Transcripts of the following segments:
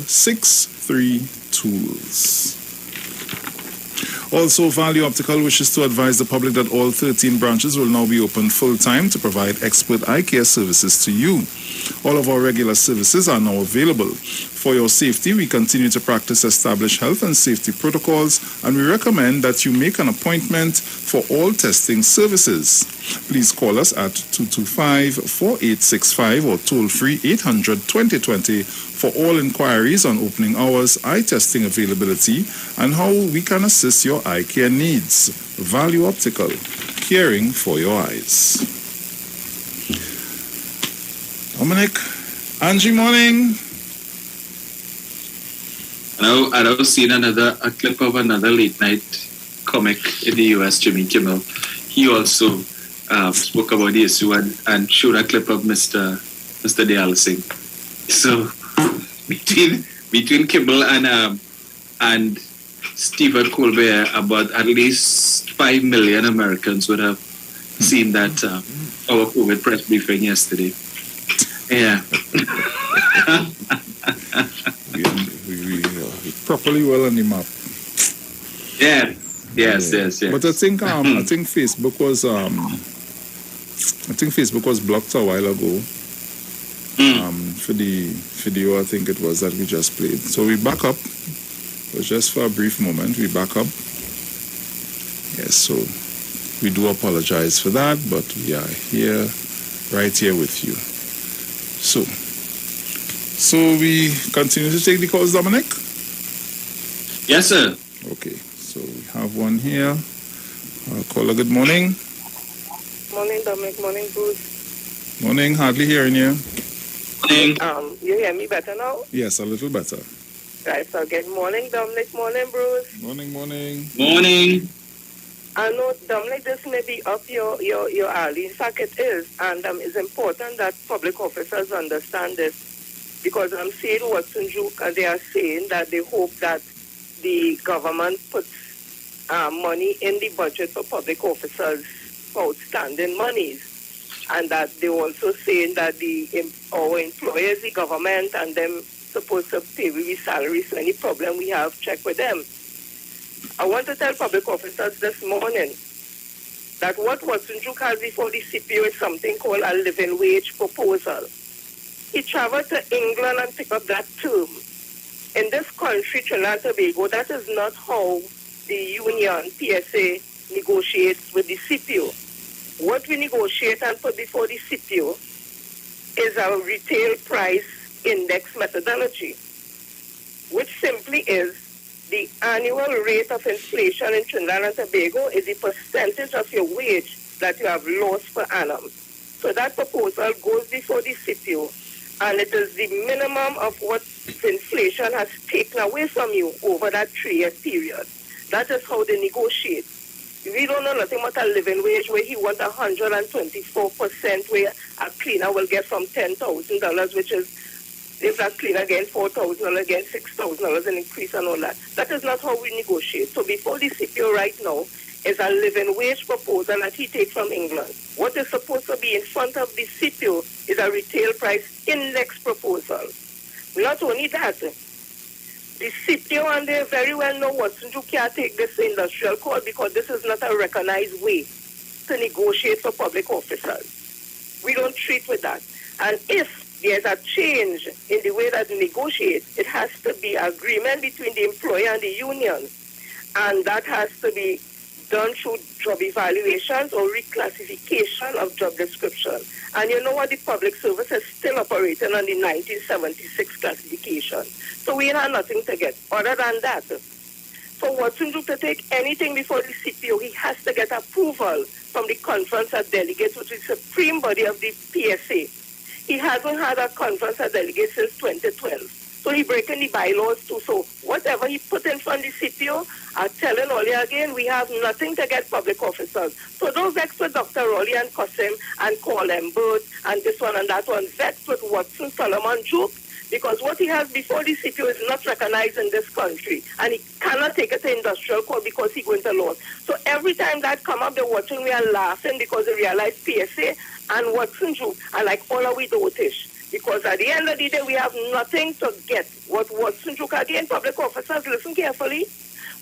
63tools. Also, Value Optical wishes to advise the public that all 13 branches will now be open full-time to provide expert eye care services to you. All of our regular services are now available. For your safety, we continue to practice established health and safety protocols, and we recommend that you make an appointment for all testing services. Please call us at 225-4865 or toll-free 800-2020 for all inquiries on opening hours, eye testing availability, and how we can assist your eye care needs. Value Optical, caring for your eyes. Dominic, Angie, morning. I was seeing a clip of another late night comic in the US, Jimmy Kimmel. He also spoke about the issue and showed a clip of Mr. Dialsing. So between Kimmel and Stephen Colbert, about at least 5 million Americans would have seen that our COVID press briefing yesterday. Yeah. we properly well on the map. Yeah. Yes. But I think Facebook was blocked a while ago. For the video, I think it was that we just played. So we back up. It was just for a brief moment. We back up. Yes, so we do apologize for that, but we are here, right here with you. So we continue to take the calls, Dominic? Yes, sir. Okay, so we have one here. Caller, good morning. Morning, Dominic. Morning, Bruce. Morning, hardly hearing you. Morning. You hear me better now? Yes, a little better. Right, so good morning, Dominic. Morning, Bruce. Morning. Morning. I know, Dominic, this may be up your alley. In fact, it is. And it's important that public officers understand this. Because I'm seeing Watson Juke, and they are saying that they hope that the government puts money in the budget for public officers for outstanding monies. And that they're also saying that our employers, the government, and them supposed to pay with salaries. So any problem we have, check with them. I want to tell public officers this morning that what Watson Juke has before the CPO is something called a living wage proposal. He traveled to England and picked up that term. In this country, Trinidad and Tobago, that is not how the union, PSA, negotiates with the CPO. What we negotiate and put before the CPO is our retail price index methodology, which simply is the annual rate of inflation in Trinidad and Tobago is the percentage of your wage that you have lost per annum. So that proposal goes before the CPO, and it is the minimum of what inflation has taken away from you over that 3-year period. That is how they negotiate. We don't know nothing about a living wage where he wants 124%, where a cleaner will get from $10,000, which is, if that cleaner gets $4,000, again $6,000 an increase and all that. That is not how we negotiate. So before the CPO right now is a living wage proposal that he takes from England. What is supposed to be in front of the CPO is a retail price index proposal. Not only that, the CPO, and they very well know Watson Juke can't take this industrial call because this is not a recognized way to negotiate for public officers. We don't treat with that. And if there's a change in the way that we negotiate, it has to be agreement between the employer and the union. And that has to be done through job evaluations or reclassification of job description. And you know what? The public service is still operating on the 1976 classification. So we have nothing to get other than that. For Watson Juke to take anything before the CPO, he has to get approval from the Conference of Delegates, which is the supreme body of the PSA. He hasn't had a Conference of Delegates since 2012. So he's breaking the bylaws too. So whatever he put in front of the CPO, I'm telling Ollie again, we have nothing to get public officers. So those experts, Dr. Rowley and Cosim and call them Bert and this one and that one, vexed with Watson Solomon Juke, because what he has before the CPO is not recognized in this country. And he cannot take it to industrial court because he's going to law. So every time that come up, they're watching, we are laughing because they realize PSA and Watson Juke are like all our dotish. Because at the end of the day, we have nothing to get. What Watson Juk, again, public officers, listen carefully.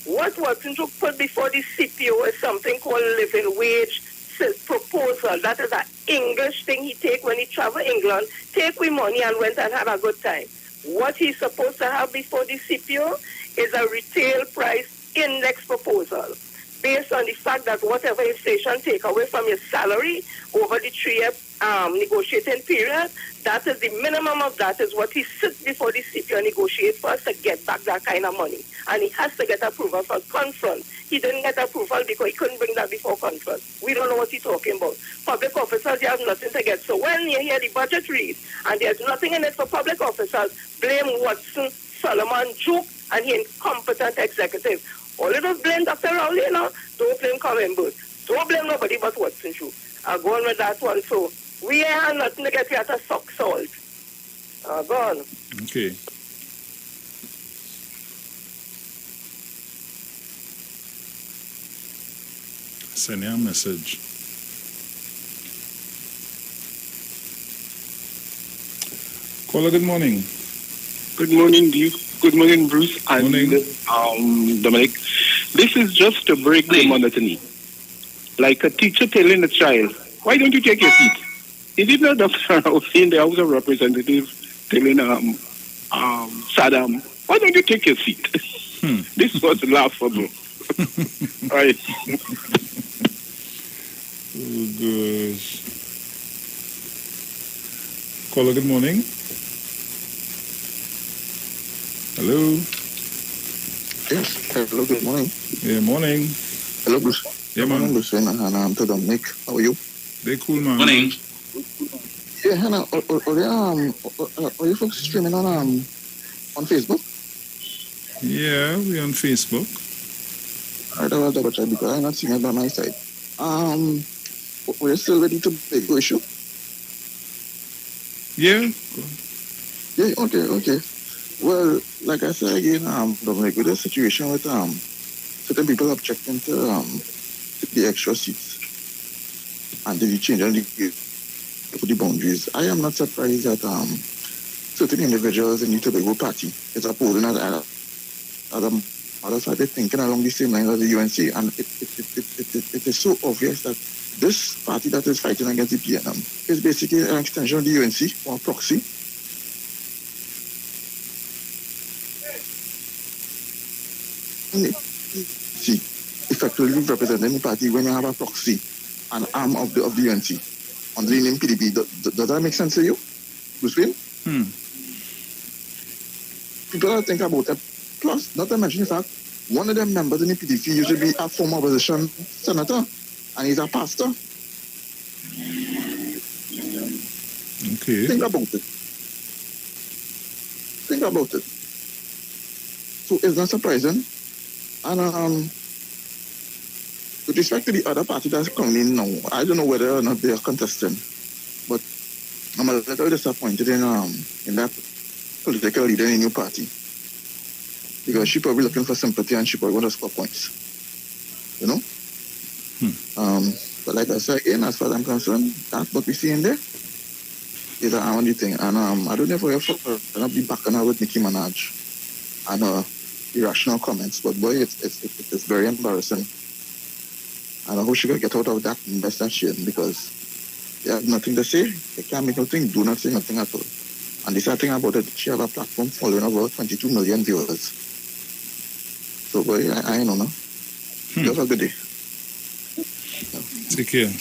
What Watson Juk put before the CPO is something called living wage proposal. That is an English thing he take when he travel England, take with money and went and have a good time. What he's supposed to have before the CPO is a retail price index proposal based on the fact that whatever inflation take away from your salary over the 3-year negotiating period, that is the minimum of that is what he sits before the CPO negotiate for us to get back that kind of money. And he has to get approval for conference. He didn't get approval because he couldn't bring that before conference. We don't know what he's talking about. Public officers, they have nothing to get. So when you hear the budget read and there's nothing in it for public officers, blame Watson, Solomon, Juk, and the incompetent executive. All of us blame Dr. Rowley, you know. Don't blame Common Booth. Don't blame nobody but Watson Juk. I'll go on with that one. So we ain't have nothing to get here to suck salt. Go on. Okay. Send you a message. Caller, good morning. Good morning, Dave. Good morning, Bruce and Dominic. This is just to break the monotony. Like a teacher telling a child, why don't you take your seat? Is it not Dr. Rowley in the House of Representatives telling Saddam, why don't you take your seat? This was laughable. Right. Oh, gosh. Caller, good morning. Hello. Yes. Hello, good morning. Yeah, morning. Hello, Bruce. Yeah, man. Bruce and to Dominic. How are you? They cool, man. Morning. Yeah, Hannah, are you folks streaming on Facebook? Yeah, we on Facebook. Alright, I will double check because I'm not seeing it on my side. We're still ready to take the issue? Yeah. Yeah, okay. Well, like I said again, Dominic, with the situation with certain people objecting to the extra seats and the change on the boundaries, I am not surprised that certain individuals in the Tobago party is opposing others are thinking along the same lines as the UNC, and it is so obvious that this party that is fighting against the PNM is basically an extension of the UNC or proxy. See, effectively representing the party when you have a proxy, an arm of the UNC under the name PDP. Does that make sense to you, Bruce Wayne? People don't think about it. Plus, not to mention the fact, one of them members in the PDP used to be a former opposition senator, and he's a pastor. Okay. Think about it. So it's not surprising. And with respect to the other party that's coming in now, I don't know whether or not they are contesting, but I'm a little disappointed in that political leader in a new party. Because she's probably looking for sympathy and she probably want to score points. You know? But like I said, again, as far as I'm concerned, that's what we see in there is an only thing. And I don't know if we're going to be back on her with Nicki Minaj and her irrational comments, but boy, it's very embarrassing. And I hope she can get out of that mess that she in, because they have nothing to say. They can't make nothing, do not say nothing at all. And the sad thing about it, she have a platform following about 22 million viewers. So, boy, I don't know. You have a good day. Take care.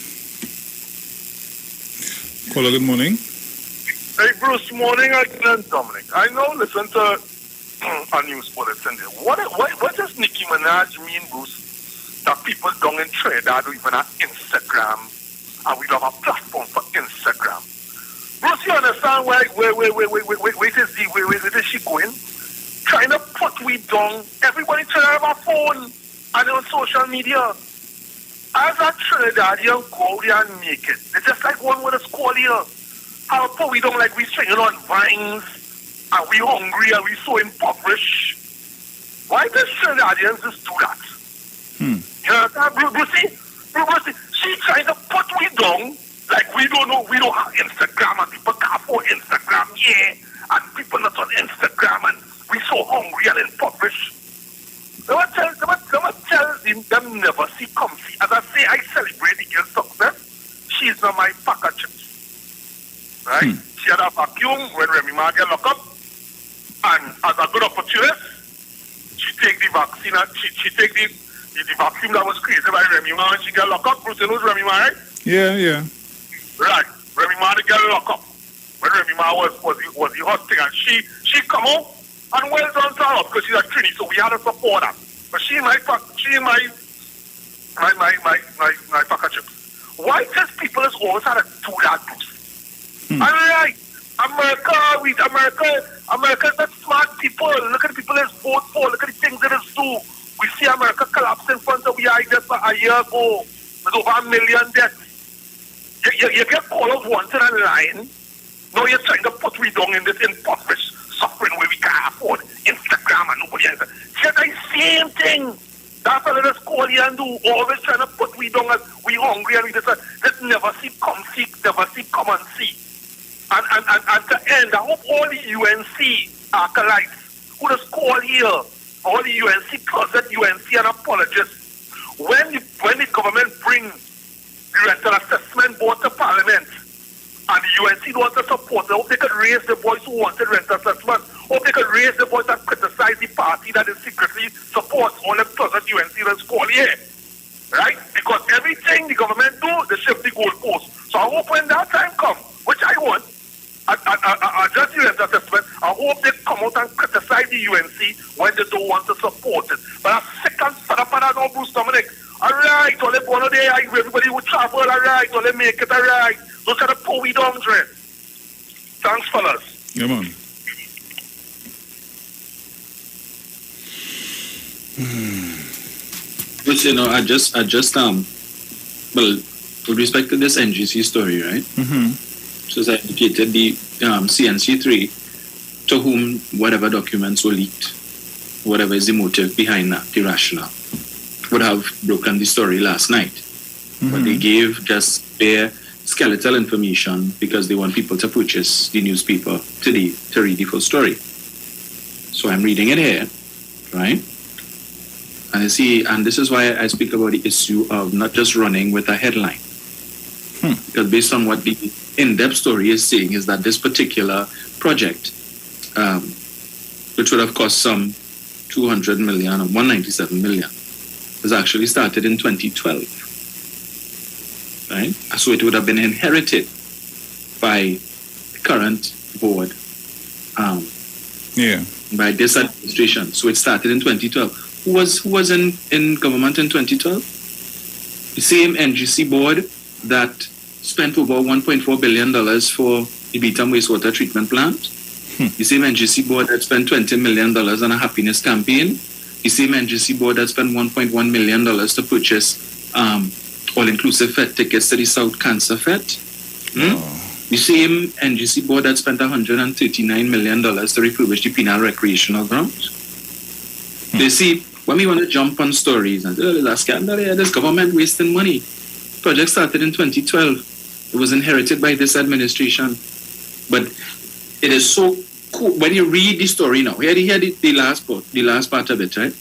Caller, good morning. Hey, Bruce, morning again, Dominic. I know, listen to a news bulletin there. What does Nicki Minaj mean, Bruce? That people down in Trinidad don't even have Instagram, and we don't have a platform for Instagram. Bruce, you understand where is she going? Trying to put we down. Everybody trying to have a phone and on social media. As a Trinidadian go there and make it. It's just like one with a school here. How put we down like we swinging on vines and we hungry and we so impoverished. Why does Trinidadians just do that? You understand, Brucey? She trying to put we down Like we don't know, we don't have Instagram and people can't afford Instagram, and people not on Instagram and we so hungry and impoverished. They must tell them never see comfy. As I say, I celebrate the girl's success. She's not my pack of chips. Right? She had a vacuum when Remy Ma get locked up. And as a good opportunist, she take the vaccine and she take the vacuum that was created by Remy Ma when she got locked up. Bruce, you know Remy Ma, right? Yeah. Right. Remy Ma got locked up. When Remy Ma was the hot thing, and she come out and well done to her because she's a Trini, so we had to support her. But she my pack of chips. Why does people has always had to do that, Bruce? Alright, America's not smart people. Look at the people that's vote for, look at the things that it's do. We see America collapse in front of our eyes just a year ago. With over 1 million deaths. You get called out wanted and lying. Now you're trying to put we down in this impoverished suffering where we can't afford Instagram and nobody else. It's the same thing. That's what let's call you and do. Always trying to put we down as we hungry and we just let's never see come see, never see come and see. And to end, I hope all the UNC acolytes who just call here, all the UNC closet UNC and apologists, when the government bring the rental assessment board to Parliament and the UNC don't want to support, I hope they could raise the voice who wanted rental assessment. Hope they could raise the voice and criticize the party that is secretly supports all the closet UNC that's called here. Right? Because everything the government do, they shift the goalpost. So I hope when that time comes, which I want, I just the rental assessment, I hope they come out and criticize the UNC when they don't want to support it. But I'm sick and fed up of that now, Bruce Dominic. Alright, all they go on there, everybody will travel, alright, all they make it, alright. Those are the poor we don't drink. Thanks, fellas. Yeah, man. But I just well, with respect to this NGC story, right? So as I indicated, the CNC3, to whom whatever documents were leaked, whatever is the motive behind that, the rationale, would have broken the story last night. But they gave just bare skeletal information because they want people to purchase the newspaper today to read the full story. So I'm reading it here, right? And you see, and this is why I speak about the issue of not just running with a headline. Because based on what the in-depth story is saying is that this particular project, which would have cost some 200 million or 197 million, was actually started in 2012. Right? So it would have been inherited by the current board, by this administration. So it started in 2012. Who was in government in 2012? The same NGC board that spent over $1.4 billion for the Beetham wastewater treatment plant. The same NGC board that spent $20 million on a happiness campaign. The same NGC board that spent $1.1 million to purchase all-inclusive Fed tickets to the South Cancer Fed. The same NGC board that spent $139 million to refurbish the penal recreational grounds. They see, when we want to jump on stories and there's a scandal here, this government wasting money. Project started in 2012. It was inherited by this administration. But it is so cool. When you read the story now, hear the last part of it, right?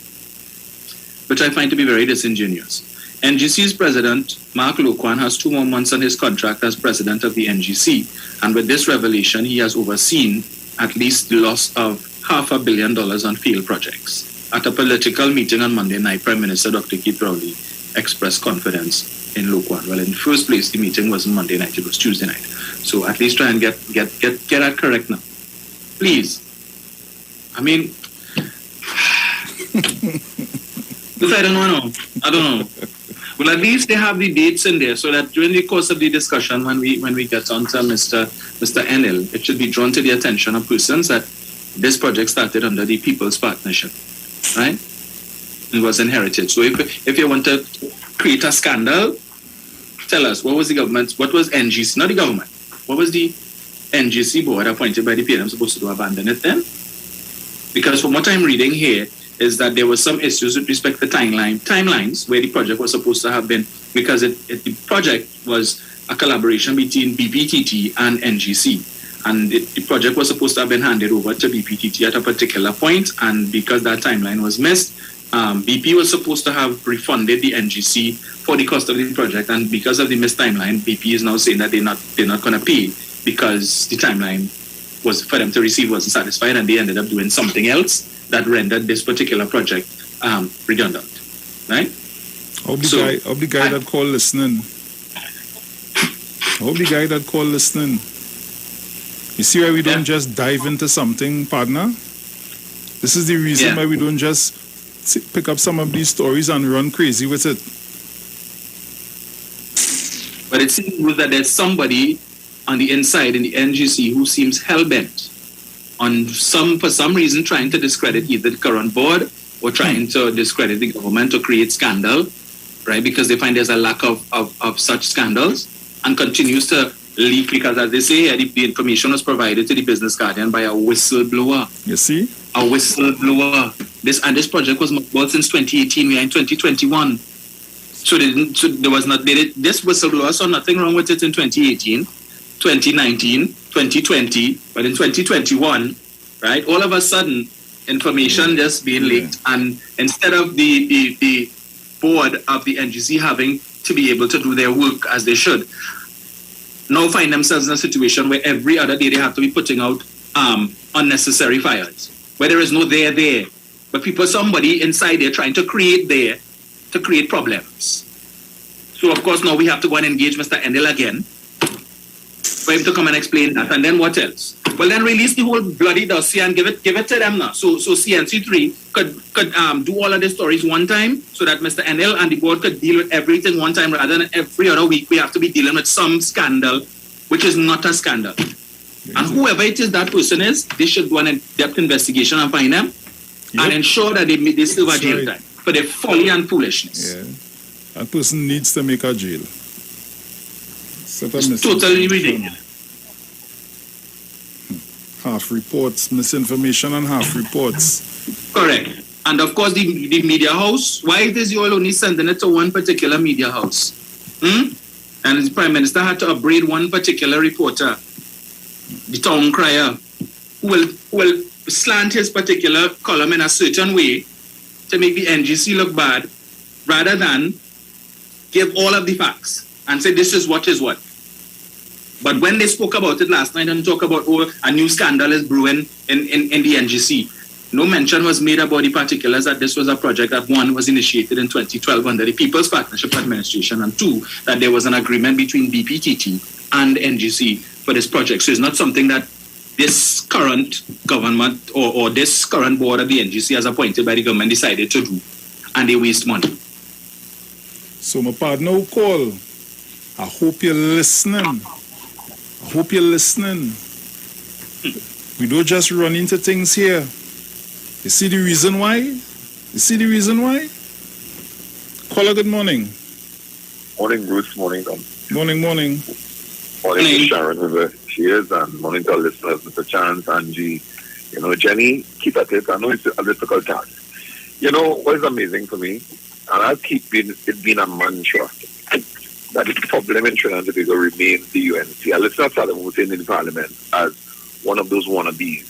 Which I find to be very disingenuous. NGC's president, Mark Loquan, has 2 more months on his contract as president of the NGC. And with this revelation, he has overseen at least the loss of $500 million on failed projects. At a political meeting on Monday night, Prime Minister Dr. Keith Rowley expressed confidence in Loquan. Well, in the first place, the meeting wasn't Monday night, it was Tuesday night. So at least try and get that correct now. Please. I mean, I don't know. Well, at least they have the dates in there so that during the course of the discussion, when we get on to Mr. Enel, it should be drawn to the attention of persons that this project started under the People's Partnership, right? It was inherited. So if you want to create a scandal, tell us, what was NGC, not the government, what was the NGC board appointed by the PNM supposed to do, abandon it then? Because from what I'm reading here, is that there were some issues with respect to timelines where the project was supposed to have been, because the project was a collaboration between BPTT and NGC. And the project was supposed to have been handed over to BPTT at a particular point, and because that timeline was missed, BP was supposed to have refunded the NGC for the cost of the project, and because of the missed timeline, BP is now saying that they're not going to pay because the timeline was for them to receive wasn't satisfied, and they ended up doing something else that rendered this particular project redundant. Right? I hope the guy that called listening. You see why we don't just dive into something, partner? This is the reason why we don't just pick up some of these stories and run crazy with it. But it seems that there's somebody on the inside in the NGC who seems hell-bent on for some reason trying to discredit either the current board or trying to discredit the government or create scandal, right? Because they find there's a lack of such scandals, and continues to leak because, as they say, the information was provided to the Business Guardian by a whistleblower. You see? A whistleblower. This project was mothballed since 2018. We are in 2021. So this whistleblower saw nothing wrong with it in 2018, 2019, 2020, but in 2021, right, all of a sudden, information just being leaked, and instead of the board of the NGC having to be able to do their work as they should, now find themselves in a situation where every other day they have to be putting out unnecessary fires, where there is no there, but somebody inside there trying to create problems. So of course now we have to go and engage Mr. Endel again for him to come and explain that, and then what else? Well, then release the whole bloody dossier and give it to them now. So CNC3 could do all of the stories one time, so that Mr. Endel and the board could deal with everything one time, rather than every other week we have to be dealing with some scandal, which is not a scandal. And whoever it is that person is, they should do an in-depth investigation and find them and ensure that they serve a jail time for their folly and foolishness. Yeah. That person needs to make a jail. It's totally ridiculous. Half reports, misinformation and half reports. Correct. And of course the media house, why is you all only sending it to one particular media house? And the Prime Minister had to upbraid one particular reporter, the town crier, who will slant his particular column in a certain way to make the NGC look bad, rather than give all of the facts and say this is what is what. But when they spoke about it last night and talk about, a new scandal is brewing in the NGC, no mention was made about the particulars that this was a project that, one, was initiated in 2012 under the People's Partnership Administration, and two, that there was an agreement between BPTT and NGC for this project. So it's not something that this current government or this current board of the NGC as appointed by the government decided to do, and they waste money. So my partner who call, I hope you're listening. We don't just run into things here. You see the reason why? Caller, good morning. Morning, Bruce. Morning, Dom. Morning. Morning to Sharon, whoever she is, and morning to our listeners, Mr. Chance, Angie. Jenny, keep at it. I know it's a difficult task. What is amazing for me, and I'll keep it being a mantra, that the problem in Trinidad and Tobago remains the UNC. And let's not start voting in the Parliament as one of those wannabes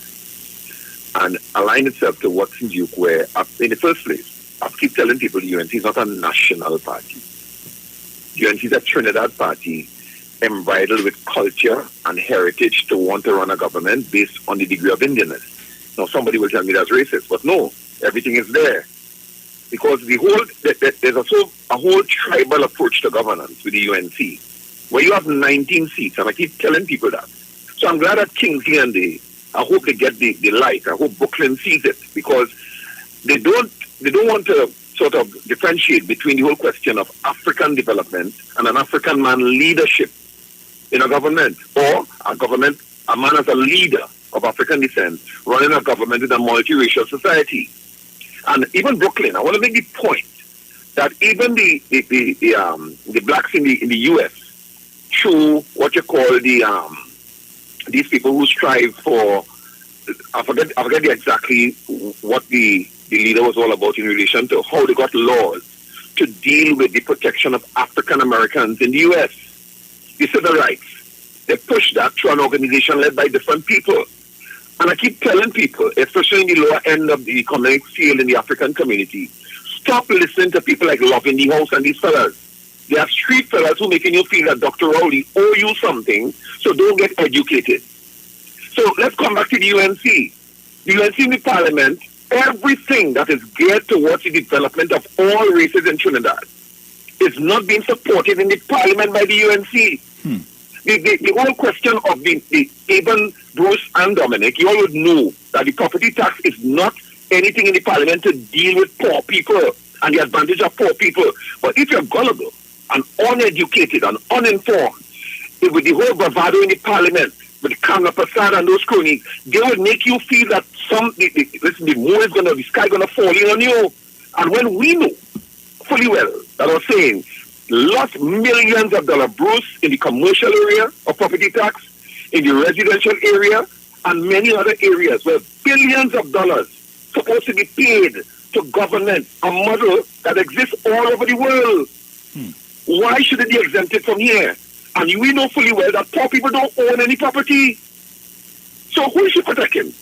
and align itself to what's in Duke, where, in the first place, I keep telling people the UNC is not a national party. The UNC is a Trinidad party embroidered with culture and heritage to want to run a government based on the degree of Indianness. Now, somebody will tell me that's racist, but no, everything is there. Because there's also a whole tribal approach to governance with the UNC, where you have 19 seats, and I keep telling people that. So I'm glad that Kingsley and I hope they get the light. I hope Brooklyn sees it, because they don't want to sort of differentiate between the whole question of African development and an African man leadership in a government, or a man as a leader of African descent running a government in a multiracial society. And even Brooklyn, I want to make the point that even the blacks in the U.S. through what you call these people who strive for, I forget exactly what the leader was all about in relation to how they got laws to deal with the protection of African Americans in the U.S. the civil rights. They push that through an organization led by different people. And I keep telling people, especially in the lower end of the economic field in the African community, stop listening to people like Love in the House and these fellas. They are street fellas who making you feel that Dr. Rowley owe you something, so don't get educated. So let's come back to the UNC. The UNC in the Parliament, everything that is geared towards the development of all races in Trinidad is not being supported in the Parliament by the UNC. The whole question of even Bruce and Dominic, you all would know that the property tax is not anything in the Parliament to deal with poor people and the advantage of poor people. But if you're gullible and uneducated and uninformed, with the whole bravado in the Parliament, with the Kamla Prasad and those cronies, they would make you feel that the sky gonna fall in on you. And when we know fully well that I was saying, lost millions of dollars, Bruce, in the commercial area of property tax, in the residential area, and many other areas where billions of dollars supposed to be paid to government, a model that exists all over the world. Why should it be exempted from here? And we know fully well that poor people don't own any property. So who should protect him?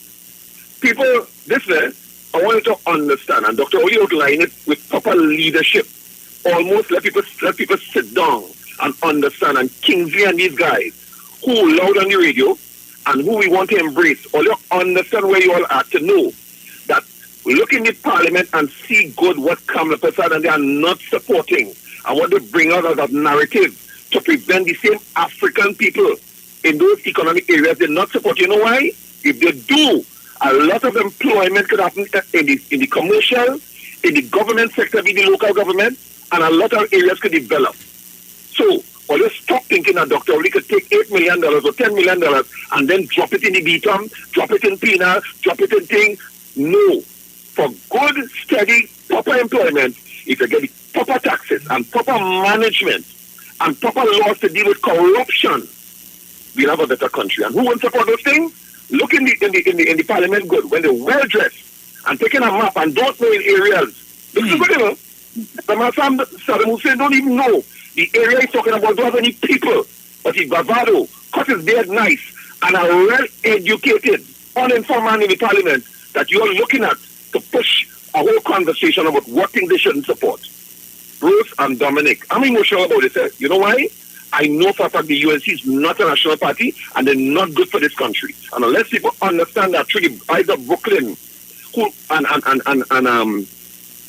People, I want you to understand, and Dr. Oli outlined it with proper leadership. Almost let people sit down and understand. And Kingsley and these guys who loud on the radio and who we want to embrace, all you understand where you all are to know that we look in the Parliament and see good what Kamla Prasad and they are not supporting. I want to bring out that narrative to prevent the same African people in those economic areas they're not supporting. You know why? If they do, a lot of employment could happen in the commercial, in the government sector, in the local government, and a lot of areas could develop. So, always stop thinking that Dr. Oli could take $8 million or $10 million and then drop it in the BTOM, drop it in PINA, drop it in thing. No. For good, steady, proper employment, if you get the proper taxes and proper management and proper laws to deal with corruption, we'll have a better country. And who won't support those things? Look in the Parliament good, when they're well dressed and taking a map and don't know in areas. This is good, you know. Saddam Hussein don't even know the area he's talking about don't have any people, but he's bravado, cut his beard nice, and a well-educated, uninformed man in the Parliament that you're looking at to push a whole conversation about what things they shouldn't support. Bruce and Dominic, I'm emotional about it. You know why? I know for a fact the UNC is not a national party and they're not good for this country. And unless people understand that through the eyes of Brooklyn, who and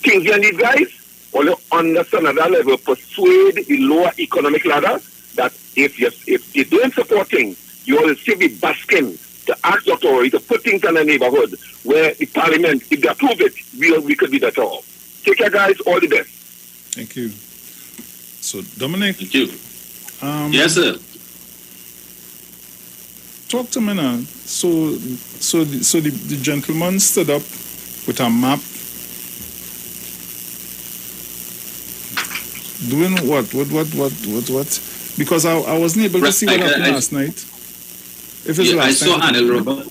Kingsley and these guys, or you understand at that level, persuade the lower economic ladder that if you don't support things, you will still be basking to ask Dr. Ori to put things in the neighborhood where the Parliament, if they approve it, we could be better off. Take care, guys. All the best. Thank you. So, Dominic. Thank you. Yes, sir. Talk to me now. So the gentleman stood up with a map. Doing what? Because I wasn't able to see what happened last night. If it's last I saw night. Anil Robert.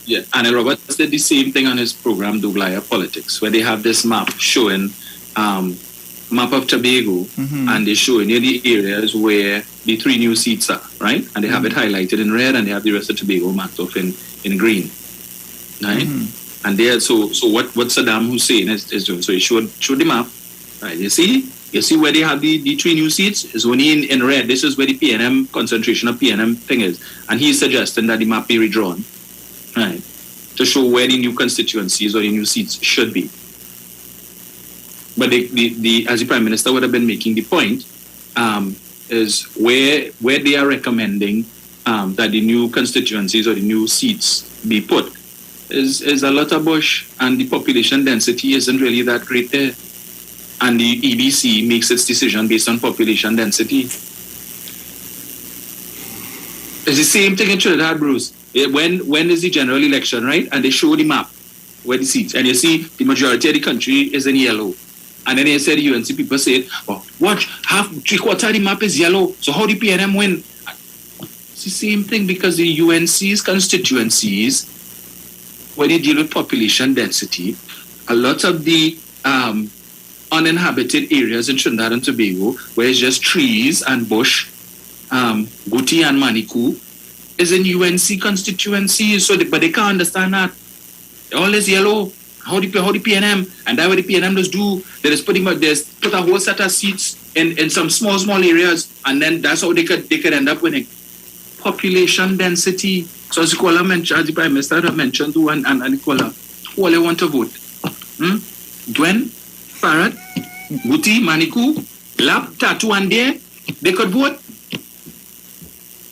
Yeah, Anil Roberts did the same thing on his program, Douglaya Politics, where they have this map showing map of Tobago, and they show near the areas where the 3 new seats are, right? And they have it highlighted in red, and they have the rest of Tobago marked off in green, right? And there, so what Saddam Hussein is doing? So he showed the map, right? You see where they have the 3 new seats is only in red. This is where the PNM concentration of PNM thing is, and he's suggesting that the map be redrawn, right, to show where the new constituencies or the new seats should be. But the as the Prime Minister would have been making the point, is where they are recommending that the new constituencies or the new seats be put is a lot of bush, and the population density isn't really that great there. And the EBC makes its decision based on population density. It's the same thing in Trinidad, Bruce. When is the general election, right? And they show the map where the seats, and you see the majority of the country is in yellow. And then they said the UNC people said, "Oh, watch, half 3/4 of the map is yellow. So how the PNM win?" It's the same thing because the UNC's constituencies, when they deal with population density, a lot of the uninhabited areas in Trinidad and Tobago, where it's just trees and bush, Guti and Manikou is in UNC constituency, but they can't understand that. All is yellow. How the PNM, and that's what the PNM does do. They just put a whole set of seats in some small areas, and then that's how they could end up winning. Population density. So as the Prime Minister mentioned too, and Nicola, who all they want to vote? Dwen, Farad, Guti, Manikou, Lap, Tattoo, and they could vote.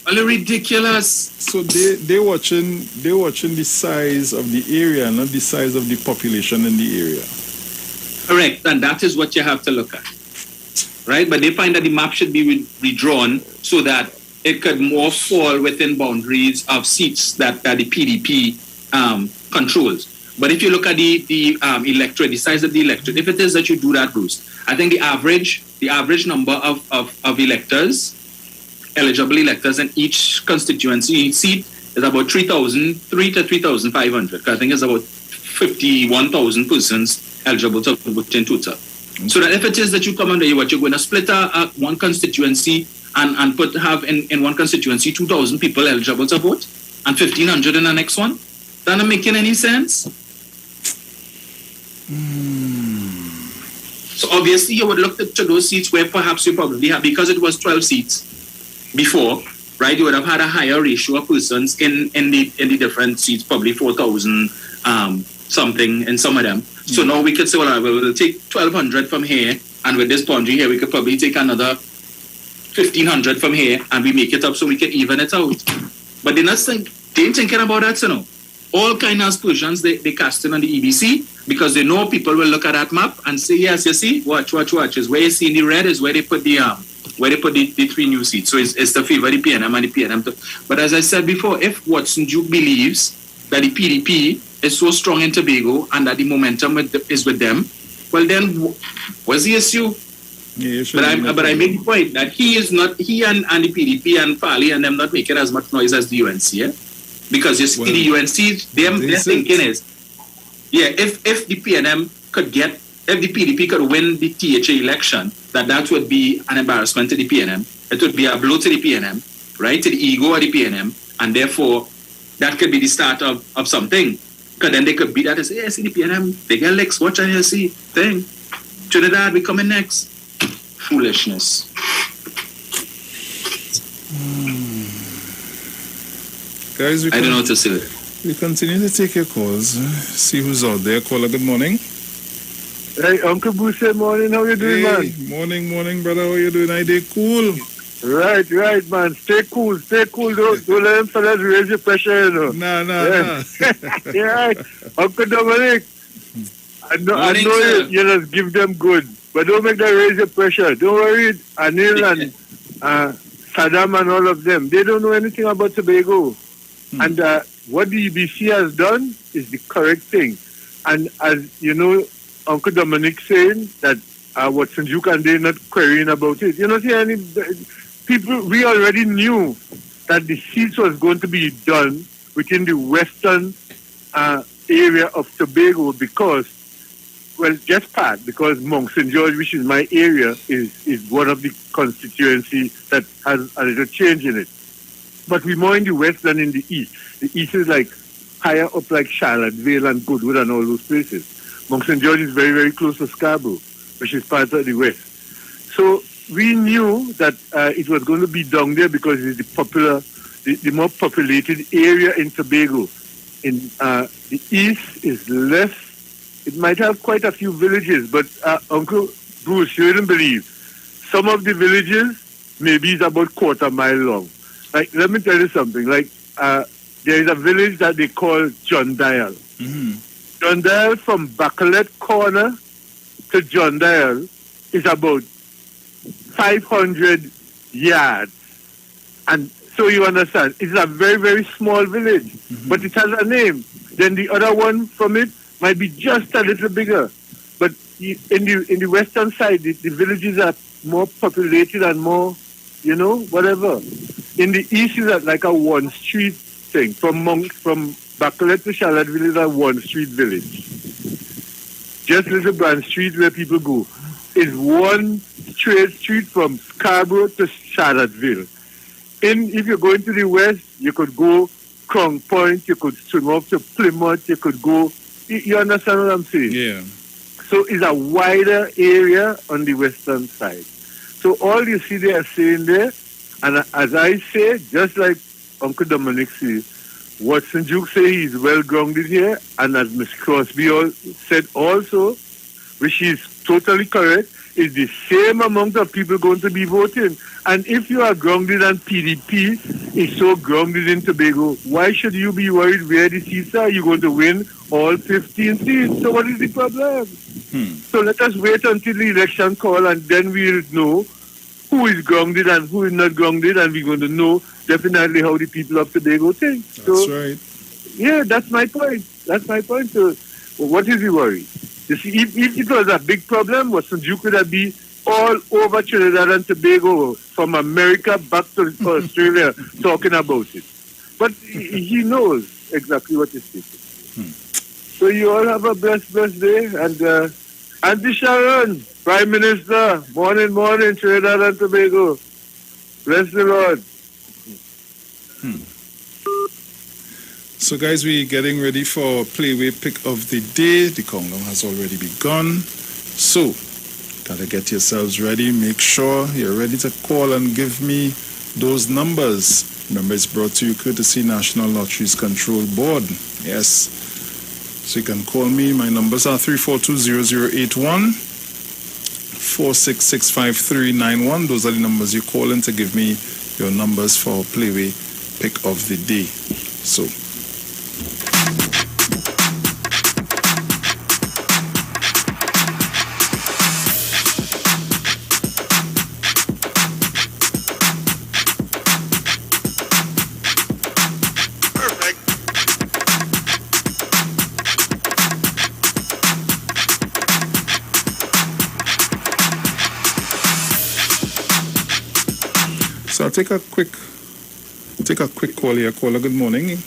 All ridiculous. So they watching the size of the area, not the size of the population in the area. Correct, and that is what you have to look at, right? But they find that the map should be redrawn so that it could more fall within boundaries of seats that the PDP controls. But if you look at the electorate, the size of the electorate, if it is that you do that, Bruce, I think the average number of electors, eligible electors in each constituency seat is about 3,003 to 3,500. I think it's about 51,000 persons eligible to vote in total. So that if it is that you come under you're going to split one constituency and have in one constituency 2,000 people eligible to vote and 1,500 in the next one, that not making any sense. So obviously you would look to those seats where perhaps you probably have, because it was 12 seats before, right? You would have had a higher ratio of persons in the different seats, probably 4,000 something in some of them. So now we could say, well, we'll take 1,200 from here, and with this boundary here, we could probably take another 1,500 from here, and we make it up so we can even it out. But they ain't thinking about that, all kind of aspersions they cast in on the EBC, because they know people will look at that map and say, yes, you see, watch. Is where you see in the red is where they put the three new seats. So it's to favor the PNM and the PNM. But as I said before, if Watson Duke believes that the PDP is so strong in Tobago and that the momentum is with them, well then, what's the issue? Yeah, but I make the point that he and the PDP and Farley and them not making as much noise as the UNC, yeah? Because you see the UNC, their thinking is, if the PNM could if the PDP could win the THA election, that would be an embarrassment to the PNM. It would be a blow to the PNM, right? To the ego of the PNM, and therefore that could be the start of something. Because then they could beat that and say, yeah, see the PNM, they get licks, watch and you see, thing. Trinidad, we coming next. Foolishness. Guys, I don't know what to say. We continue to take your calls. See who's out there. Caller, good morning. Hey, Uncle Bruce, morning. How you doing, man? Morning, brother. How you doing? I did cool. Right, man. Stay cool. Don't let them fellas raise your pressure, you know. Nah. Yeah, Uncle Dominic. I know you just give them good, but don't make them raise your pressure. Don't worry, Anil and Saddam and all of them, they don't know anything about Tobago. And what the EBC has done is the correct thing. And as you know, Uncle Dominic saying that Watson Duke and they not querying about it. You know, see, any people, we already knew that the seats was going to be done within the western area of Tobago because Mount St. George, which is my area, is one of the constituencies that has a little change in it. But we're more in the west than in the east. The east is like higher up like Charlottesville and Goodwood and all those places. Mount St. George is very, very close to Scarborough, which is part of the west. So we knew that it was going to be down there because it's the more populated area in Tobago. In the east is less. It might have quite a few villages, but Uncle Bruce, you wouldn't believe. Some of the villages maybe is about quarter mile long. Like, let me tell you something. Like, there is a village that they call John Dial. Mm-hmm. John Dial from Bacalet Corner to John Dial is about 500 yards. And so you understand, it's a very, very small village, but it has a name. Then the other one from it might be just a little bigger. But in the western side, the villages are more populated and more, whatever. In the east is like a one street thing. From Bacalet to Charlottesville is a one street village. Just Little Brand Street where people go is one straight street from Scarborough to Charlottesville. if you're going to the west, you could go Crown Point, you could swing off to Plymouth, you could go. You understand what I'm saying? Yeah. So it's a wider area on the western side. So all you see they are saying there, and as I say, just like Uncle Dominic says, Watson Duke say he's well grounded here, and as Miss Crosby said also, which is totally correct, is the same amount of people going to be voting. And if you are grounded and PDP is so grounded in Tobago, why should you be worried where the seats are? You're going to win all 15 seats. So what is the problem? So let us wait until the election call, and then we'll know who is grounded and who is not grounded, and we're going to know definitely how the people of Tobago think. That's right. Yeah, that's my point. That's my point. So what is the worry? You see, if it was a big problem, Watson Duke could have been all over Trinidad and Tobago, from America back to Australia, talking about it. But he knows exactly what he's thinking. So you all have a blessed day. And Auntie Sharon, Prime Minister, morning, Trinidad and Tobago. Bless the Lord. So guys, we're getting ready for Playway Pick of the Day. The countdown has already begun. So, gotta get yourselves ready. Make sure you're ready to call and give me those numbers. Remember, it's brought to you courtesy National Lotteries Control Board. Yes. So you can call me. My numbers are 342-0081, 4665391. Those are the numbers you call in to give me your numbers for Playway Pick of the Day. So, So I'll take a quick call here. Caller, good morning.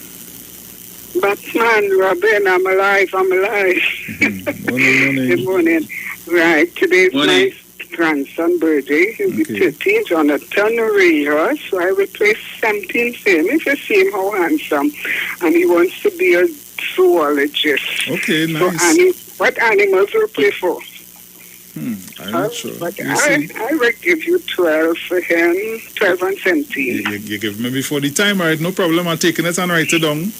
Batsman, Robin, I'm alive. Morning. Good morning. Right, today's my grandson birthday. He'll be 13th on a ton of radio, so I will play something for him. If you see him, how handsome. And he wants to be a zoologist. Okay, nice. So, what animals will play for? I'm not sure. But I will give you 12 for him, 12 and 17. You give me before the time, all right? No problem. I'm taking it and write it down.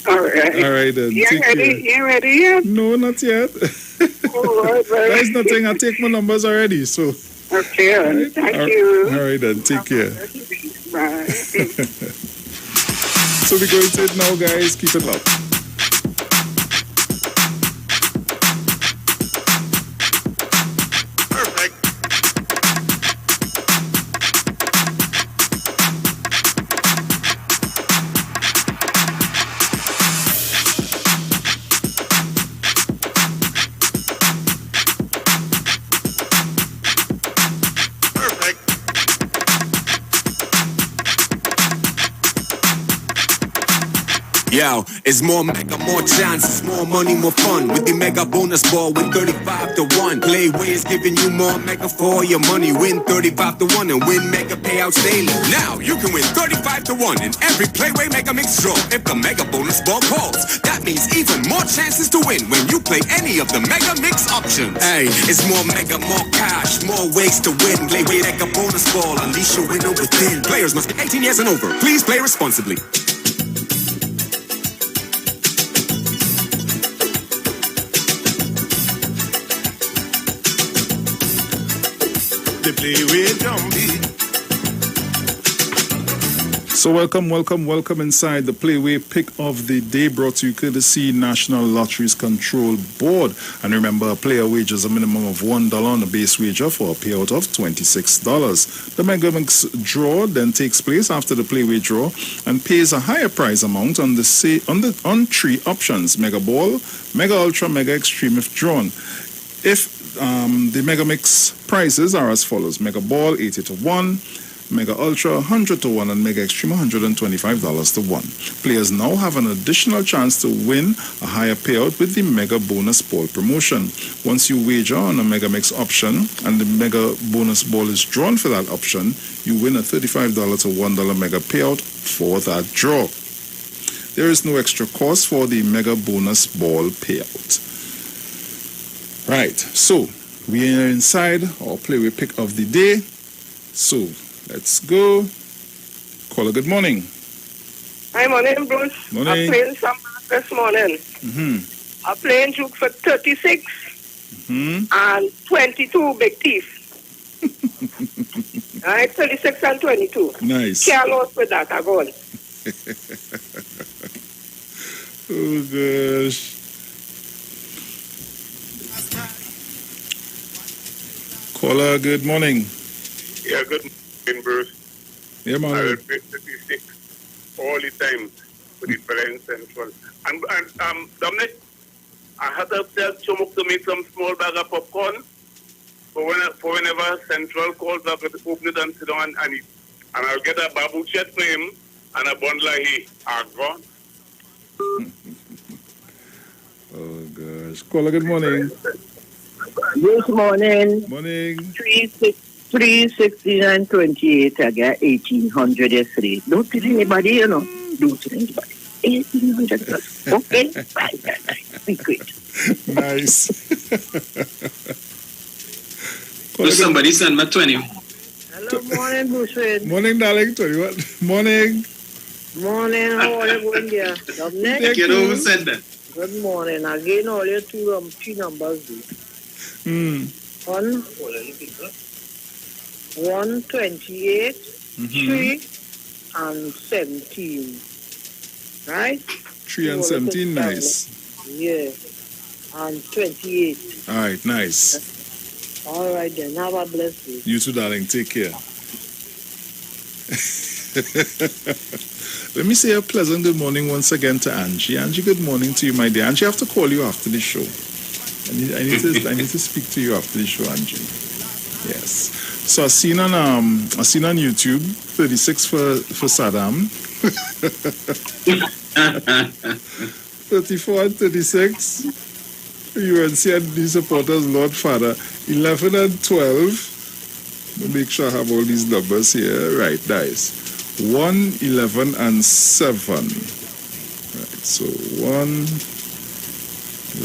All right. All right, then. You ready yet? No, not yet. All right. There's nothing. I take my numbers already, so. Okay, all right. Thank you. All right, then. Take care. Bye. So we're going to it now, guys. Keep it locked. Yo, it's more mega, more chances, more money, more fun. With the mega bonus ball, win 35 to 1. Playway is giving you more mega for your money. Win 35 to 1 and win mega payouts daily. Now you can win 35 to 1 in every Playway Mega Mix draw if the mega bonus ball calls. That means even more chances to win when you play any of the mega mix options. Hey, it's more mega, more cash, more ways to win. Playway Mega Bonus Ball, unleash your winner within. Players must be 18 years and over. Please play responsibly. So welcome inside the Playway Pick of the Day, brought to you courtesy National Lotteries Control Board. And remember, a player wagers a minimum of $1 on the base wager for a payout of $26. The Mega Mix draw then takes place after the Playway draw and pays a higher prize amount on three options: Mega Ball, Mega Ultra, Mega Extreme if drawn. If the Mega Mix prizes are as follows: Mega Ball 80 to 1, Mega Ultra 100 to 1, and Mega Extreme $125 to 1. Players now have an additional chance to win a higher payout with the Mega Bonus Ball promotion. Once you wager on a Mega Mix option and the Mega Bonus Ball is drawn for that option, you win a $35 to $1 Mega payout for that draw. There is no extra cost for the Mega Bonus Ball payout. Right, so we are inside our play pick of the day. So let's go. Caller, good morning. Hi, morning, Bruce. Morning. I'm playing some this morning. I'm playing Juke for 36 and 22 big teeth. All right, 36 and 22. Nice. Can't lose with that, I go on. Oh, gosh. Caller, good morning. Yeah, good morning, Bruce. Yeah, man. I will play 36 all the time for the Parents Central. And Dominic, I had to tell Chomuk to make some small bag of popcorn for whenever Central calls up, to open it and sit down and eat. And I'll get a babu chet for him and a bundle of hay. Gone. Oh, gosh. Caller, good morning. Good morning. Morning. 316 and 28, I get 1800 yesterday. Don't tell anybody, you know. Don't tell anybody. 1800 plus. Okay? Right. Be great. Nice. So somebody send me 20. Hello, morning, Bushwick. Morning, darling. 21. Morning. Morning, how are you going there? Dominic? You know who said that? Good morning. Again, all your three numbers. 128, 3 and 17. Right? 3 and 17, nice. Yeah. And 28. All right, nice. All right, then. Have a blessed day. You too, darling. Take care. Let me say a pleasant good morning once again to Angie. Angie, good morning to you, my dear. Angie, I have to call you after the show. I need to speak to you after the show, Angie. Yes. So I seen on YouTube 36 for Saddam. 34 and 36. UNC and the supporters, Lord Father. 11 and 12. Let me make sure I have all these numbers here. Right, nice. 1, 11 and 7. Right, so 1,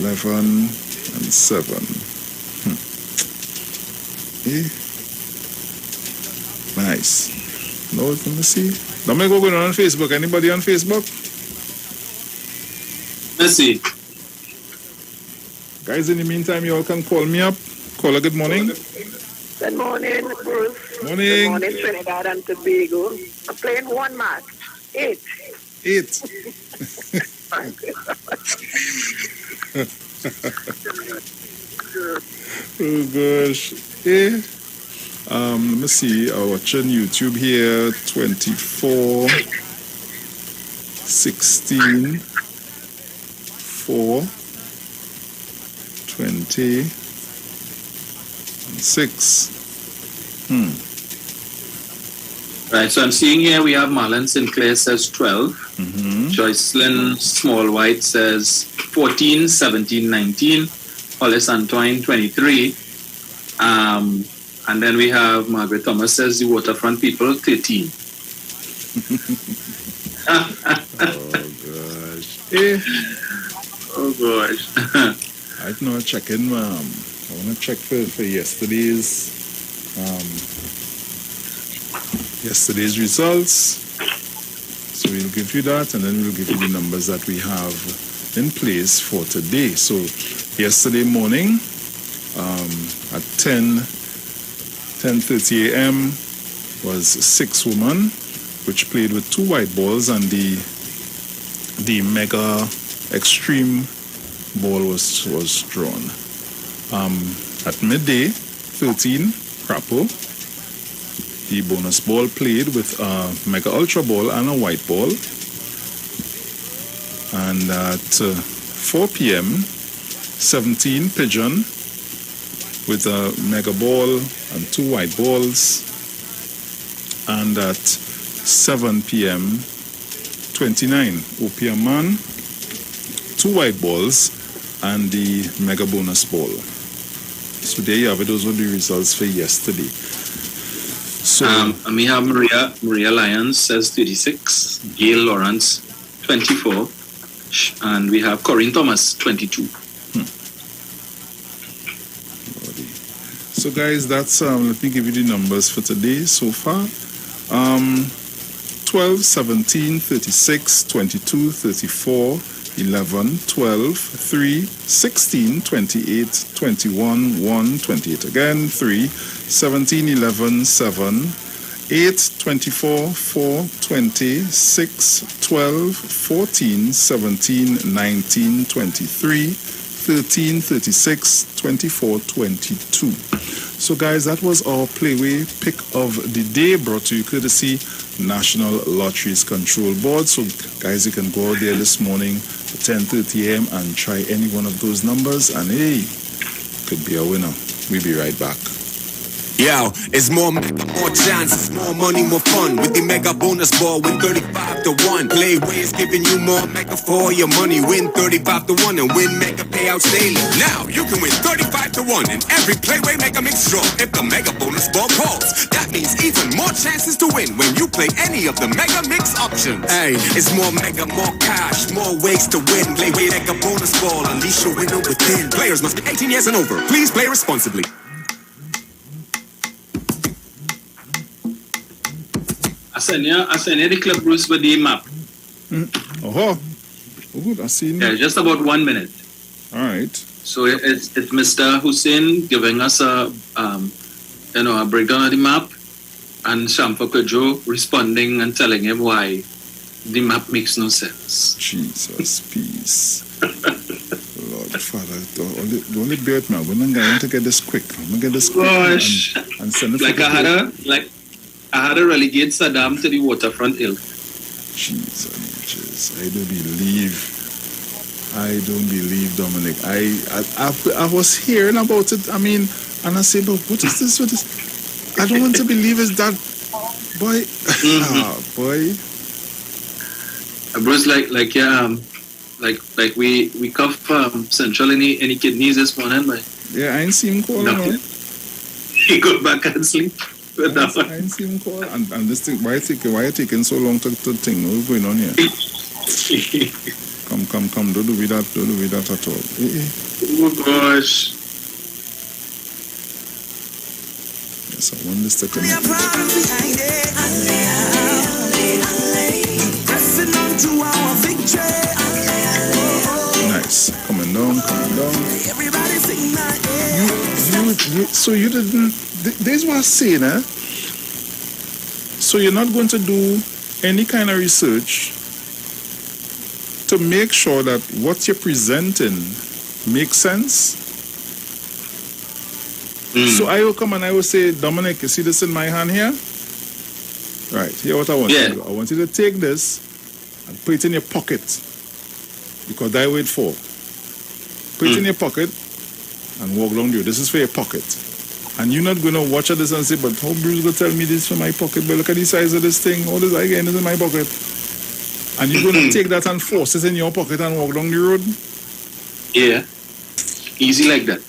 11 and 7. Nice. No, let me see. Dominic, what's going on Facebook? Anybody on Facebook? Let's see. Guys, in the meantime, you all can call me up. Caller, good morning. Good morning, Bruce. Morning. Good morning, Trinidad and Tobago. I'm playing one match. 8. 8. Oh gosh. Let me see. I'm watching YouTube here. 24, 16, 4, 20, 6. Right, so I'm seeing here we have Marlon Sinclair says 12. Joycelyn Small White says 14, 17, 19. Hollis Antoine 23. And then we have Margaret Thomas says the Waterfront people 13. Oh gosh. Oh gosh. I know checking. I want to check for yesterday's results. So we'll give you that, and then we'll give you the numbers that we have in place for today. So yesterday morning, at 10:30 a.m. was 6 women, which played with 2 white balls, and the Mega Extreme ball was drawn. At midday, 13 Crapo. The bonus ball played with a Mega Ultra ball and a white ball. And at 4 p.m., 17 Pigeon with a Mega ball and 2 white balls. And at 7 p.m., 29 Opium Man, 2 white balls, and the mega bonus ball. So there you have it. Those were the results for yesterday. So and we have Maria Lyons says 36, Gail Lawrence 24, and we have Corinne Thomas 22. So guys, that's let me give you the numbers for today so far. 12, 17, 36, 22, 34, 11, 12, 3, 16, 28, 21, 1, 28 again, 3, 17, 11, 7, 8, 24, 4, 20, 6, 12, 14, 17, 19, 23, 13, 36, 24, 22. So guys, that was our Playway pick of the day, brought to you courtesy National Lotteries Control Board. So guys, you can go out there this morning at 10:30 a.m. and try any one of those numbers, and hey, could be a winner. We'll be right back. Yo, it's more mega, more chances, more money, more fun with the mega bonus ball. Win 35 to 1. Playway is giving you more mega for your money. Win 35 to 1 and win mega payouts daily. Now you can win 35 to 1 in every Playway mega mix draw. If the mega bonus ball calls, that means even more chances to win when you play any of the mega mix options. Hey, it's more mega, more cash, more ways to win. Playway mega bonus ball, unleash your winner within. Players must be 18 years and over. Please play responsibly. I send you the clip, Bruce, with the map. Oh, good. I see. Yeah, just about 1 minute. All right. So it's Mr. Hussein giving us a breakdown of the map, and Shamfa Kojo responding and telling him why the map makes no sense. Jesus, peace. Lord Father, don't let bear with me. I'm going to get this quick. I'm going to get this quick. Gosh. And send it I had to relegate Saddam to the waterfront hill. Jesus, I don't believe, Dominic. I was hearing about it. I mean, and I said, but what is this? I don't want to believe it's that boy. Boy. Bruce, we cuff Central any kidneys this morning, but yeah, I ain't seen him call. No. He go back and sleep. I ain't seen him call. And this thing, why are you taking so long to think? What's going on here? Come. Don't do with that at all. Oh gosh. Yes, I want this to connect. Nice. Coming down. So you didn't. This is what I'm saying, eh? So you're not going to do any kind of research to make sure that what you're presenting makes sense? So I will come and I will say, Dominic, you see this in my hand here? Right, here what I want you to do. I want you to take this and put it in your pocket. Because that's what it's for. Put it in your pocket and walk along you. This is for your pocket. And you're not going to watch this and say, but how Bruce going to tell me this for my pocket? But look at the size of this thing. All this again is in my pocket. And you're going to take that and force it in your pocket and walk down the road? Yeah. Easy like that.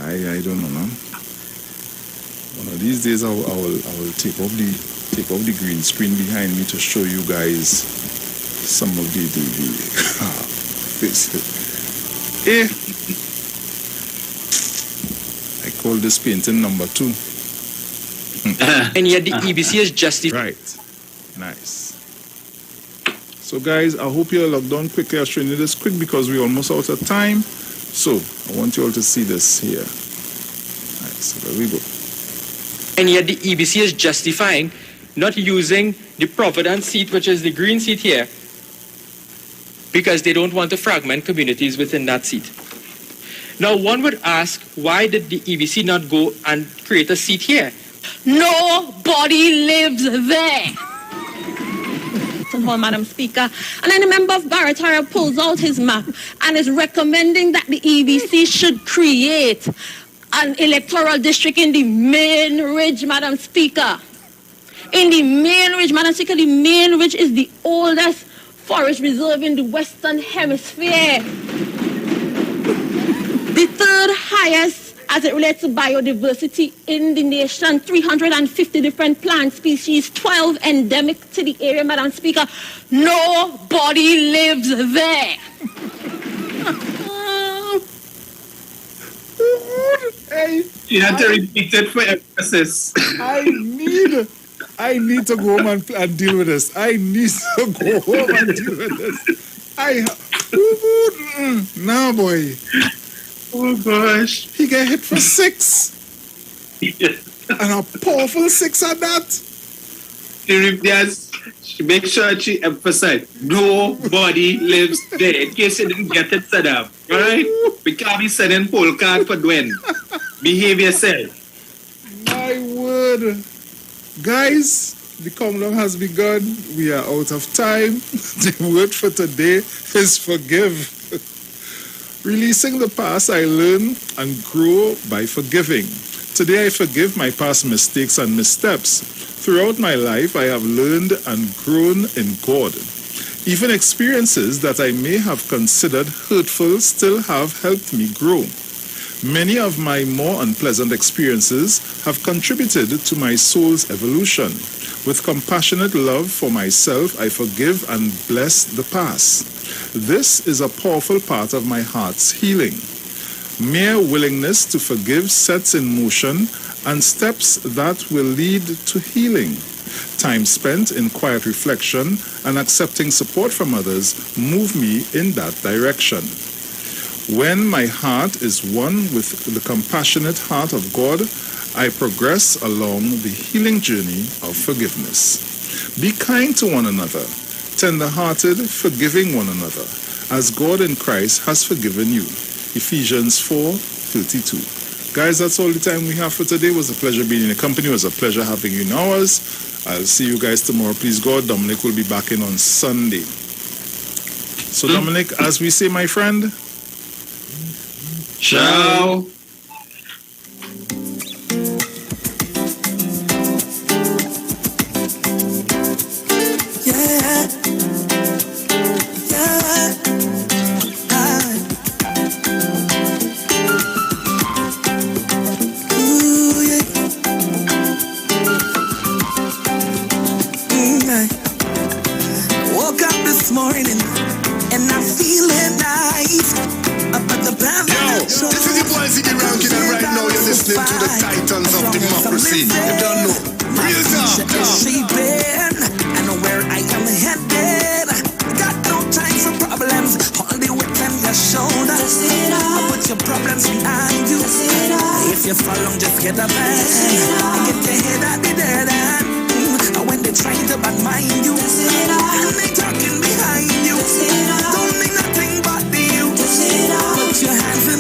I don't know, no? One of these days I will take off the green screen behind me to show you guys some of the I call this painting number 2. And yet the EBC is justified. Right. Nice. So guys, I hope you're logged on quickly. I'll show you this quick because we're almost out of time. So I want you all to see this here. Nice. There we go. And yet the EBC is justifying not using the Providence seat, which is the green seat here, because they don't want to fragment communities within that seat. Now, one would ask, why did the EBC not go and create a seat here? Nobody lives there. Madam Speaker. And then a member of Barataria pulls out his map and is recommending that the EBC should create an electoral district in the Main Ridge, Madam Speaker. In the Main Ridge, Madam Speaker, the Main Ridge is the oldest forest reserve in the Western Hemisphere. The third highest as it relates to biodiversity in the nation, 350 different plant species, 12 endemic to the area, Madam Speaker. Nobody lives there. Hey, you had to repeat it for emphasis. I need to go home and deal with this. I need to go home and deal with this. Nah, boy. Oh gosh. He get hit for 6. And a powerful 6 at that. She make sure she emphasize nobody lives there in case you didn't get it set up. Alright? We can't be sending poll card for Dwayne. Behave yourself. My word. Guys, the countdown has begun. We are out of time. The word for today is forgive. Releasing the past, I learn and grow by forgiving. Today I forgive my past mistakes and missteps. Throughout my life, I have learned and grown in God. Even experiences that I may have considered hurtful still have helped me grow. Many of my more unpleasant experiences have contributed to my soul's evolution. With compassionate love for myself, I forgive and bless the past. This is a powerful part of my heart's healing. Mere willingness to forgive sets in motion and steps that will lead to healing. Time spent in quiet reflection and accepting support from others move me in that direction. When my heart is one with the compassionate heart of God, I progress along the healing journey of forgiveness. Be kind to one another, tender-hearted, forgiving one another, as God in Christ has forgiven you. Ephesians 4:32. Guys, that's all the time we have for today. It was a pleasure being in your company. It was a pleasure having you in ours. I'll see you guys tomorrow. Please God, Dominic will be back in on Sunday. So Dominic, as we say, my friend, ciao. Hands